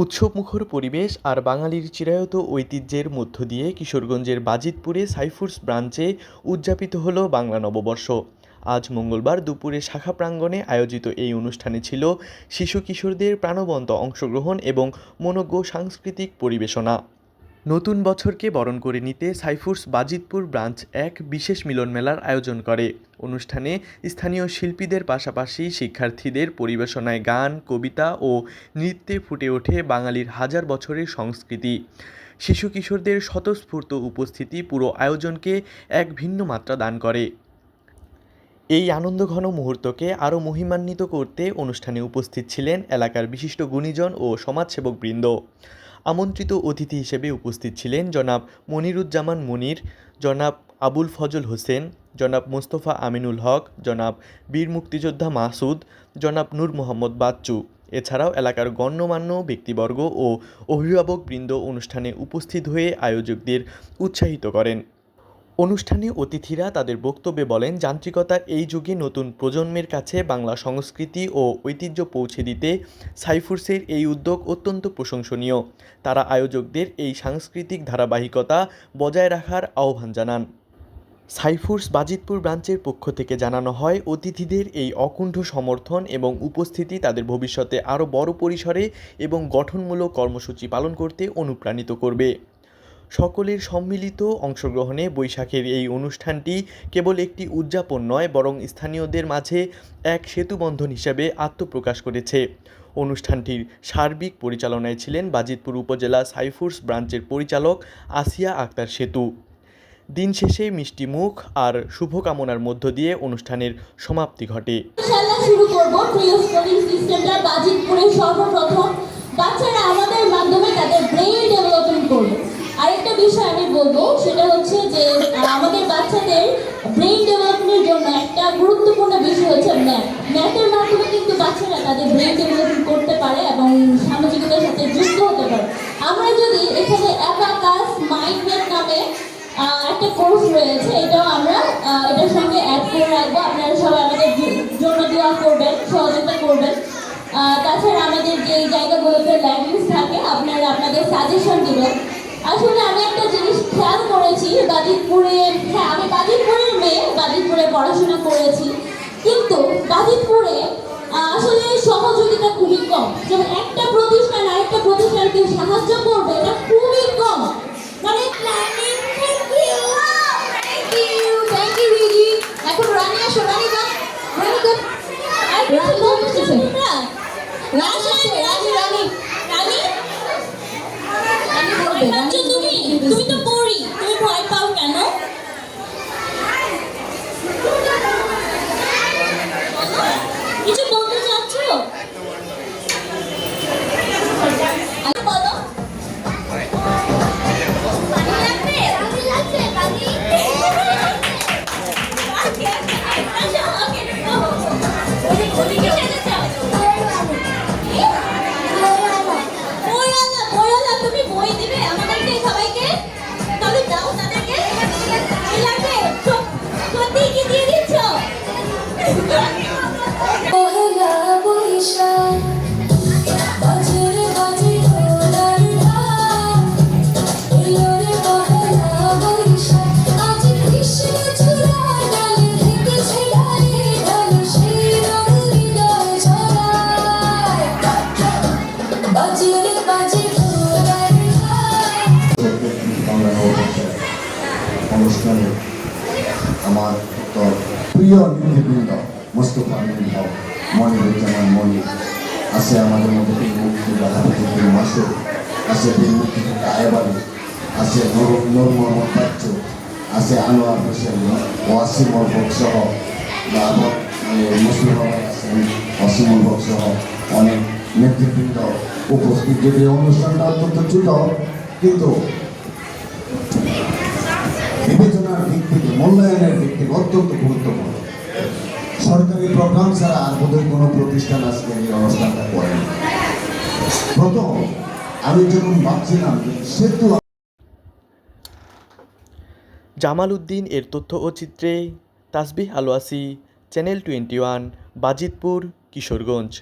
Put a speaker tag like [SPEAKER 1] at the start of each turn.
[SPEAKER 1] উৎসবমুখর পরিবেশ আর বাঙালির চিরায়ত ঐতিহ্যের মধ্য দিয়ে কিশোরগঞ্জের বাজিতপুরে সাইফুডস ব্রাঞ্চে উদযাপিত হলো বাংলা নববর্ষ। আজ মঙ্গলবার দুপুরে শাখা প্রাঙ্গণে আয়োজিত এই অনুষ্ঠানে ছিল শিশু কিশোরদের প্রাণবন্ত অংশগ্রহণ এবং মনোজ্ঞ সাংস্কৃতিক পরিবেশনা। নতুন বছরকে বরণ করে নিতে সাইফুডস বাজিতপুর ব্রাঞ্চ এক বিশেষ মিলন মেলার আয়োজন করে। অনুষ্ঠানে স্থানীয় শিল্পীদের পাশাপাশি শিক্ষার্থীদের পরিবেশনায় গান, কবিতা ও নৃত্যে ফুটে ওঠে বাঙালির হাজার বছরের সংস্কৃতি। শিশু কিশোরদের স্বতঃস্ফূর্ত উপস্থিতি পুরো আয়োজনকে এক ভিন্ন মাত্রা দান করে। এই আনন্দঘন মুহূর্তকে আরও মহিমান্বিত করতে অনুষ্ঠানে উপস্থিত ছিলেন এলাকার বিশিষ্ট গুণীজন ও সমাজসেবকবৃন্দ। আমন্ত্রিত অতিথি হিসেবে উপস্থিত ছিলেন জনাব মনিরুজ্জামান মনির, জনাব আবুল ফজল হোসেন, জনাব মোস্তফা আমিনুল হক, জনাব বীর মুক্তিযোদ্ধা মাসুদ, জনাব নূর মোহাম্মদ বাচ্চু। এছাড়াও এলাকার গণ্যমান্য ব্যক্তিবর্গ ও অভিভাবকবৃন্দ অনুষ্ঠানে উপস্থিত হয়ে আয়োজকদের উৎসাহিত করেন। অনুষ্ঠানে অতিথিরা তাদের বক্তব্যে বলেন, যান্ত্রিকতার এই যুগে নতুন প্রজন্মের কাছে বাংলা সংস্কৃতি ও ঐতিহ্য পৌঁছে দিতে সাইফুডসের এই উদ্যোগ অত্যন্ত প্রশংসনীয়। তারা আয়োজকদের এই সাংস্কৃতিক ধারাবাহিকতা বজায় রাখার আহ্বান জানান। সাইফুডস বাজিতপুর ব্রাঞ্চের পক্ষ থেকে জানানো হয়, অতিথিদের এই অকুণ্ঠ সমর্থন এবং উপস্থিতি তাদের ভবিষ্যতে আরও বড় পরিসরে এবং গঠনমূলক কর্মসূচি পালন করতে অনুপ্রাণিত করবে। সকলের সম্মিলিত অংশগ্রহণে বৈশাখের এই অনুষ্ঠানটি কেবল একটি উদযাপন নয়, বরং স্থানীয়দের মাঝে এক সেতুবন্ধন হিসেবে আত্মপ্রকাশ করেছে। অনুষ্ঠানটির সার্বিক পরিচালনায় ছিলেন বাজিতপুর উপজেলা সাইফুডস ব্রাঞ্চের পরিচালক আসিয়া আক্তার সেতু। দিন শেষে মিষ্টি মুখ আর শুভকামনার মধ্য দিয়ে অনুষ্ঠানের সমাপ্তি ঘটে।
[SPEAKER 2] শুরু করব প্রিয় সিস্টেমটা বাজিতপুরে সর্বপ্রথম বাচ্চারা আমাদের মাধ্যমে তাদের ব্রেইন ডেভেলপমেন্ট করবে। আরেকটা বিষয় আমি বলবো, সেটা হচ্ছে যে আমাদের বাচ্চাদের ব্রেইন ডেভেলপমেন্টের জন্য একটা গুরুত্বপূর্ণ বিষয় হচ্ছে ম্যাথ। ম্যাথের মাধ্যমে কিন্তু বাচ্চারা তাদের ব্রেইন ডেভেলপমেন্ট করতে পারে এবং সামাজিকতার সাথে যুক্ত হতে পারে। আমরা যদি এখানে অ্যাবাকাস মাইন্ড ম্যাপ নামে একটা কোর্স রয়েছে, এটাও আমরা এটার সঙ্গে অ্যাড করে রাখবো। আপনারা সবাই আমাদের জন্য দোয়া করবেন, সহযোগিতা করবেন। তাছাড়া আমাদের যে জায়গাগুলোতে ল্যাঙ্গুয়েজ থাকে আপনারা আপনাদের সাজেশন দিবেন। আসলে আমি একটা জিনিস খেয়াল করেছি, আমি বাজিতপুরের মেয়ে, বাজিতপুরে পড়াশোনা করেছি, কিন্তু বাজিতপুরে আসলে সহযোগিতা খুবই কম। যেমন একটা প্রতিষ্ঠান আরেকটা প্রতিষ্ঠানকে সাহায্য করবে, এটা খুবই কম। মানে এখন রানী আসো, রানী গান, রানী গান, রানী বলতেছে তোমরা, রানী রানী রানী রানী রানী বলবে। রানী তুমি তো পড়ি, তুমি ভয় পাও কেন? কিছু বলতে চাচ্ছ? বলো। তুমি বই দিবে আমাদেরকে সবাইকে, তবে দাও তাদেরকে লাগবে সত্যি কি দিয়ে দিচ্ছ?
[SPEAKER 3] অনুষ্ঠানে আমার প্রিয় নেতৃবৃন্দ মোস্তফা আমিনুল হক, মনিরুজ্জামান মনির আছে, আমাদের মধ্যে মুক্তিযোদ্ধা মাসুদ আছে, বীর মুক্তিযোদ্ধা আয়বালী আছে, নূর মোহাম্মদ বাচ্চু আছে, আনোয়ার হোসেন ওয়াসিমুল হক সহ মুসলিম আছেন, ওয়াসিমুল হক সহ অনেক নেতৃবৃন্দ উপস্থিত। যদি অনুষ্ঠানটা অত্যন্ত ছোট, কিন্তু বিবেচনার দিক থেকে, মূল্যায়নের দিক থেকে অত্যন্ত গুরুত্বপূর্ণ। সরকারি প্রোগ্রাম ছাড়া আর বোধহয় কোনো প্রতিষ্ঠান আজকে এই অনুষ্ঠানটা করেন। প্রথম আমি যখন ভাবছিলাম সেতু।
[SPEAKER 1] জামাল উদ্দিন এর তথ্য ও চিত্রে তাসবিহ আলোয়াসি, চ্যানেল 21, বাজিতপুর, কিশোরগঞ্জ।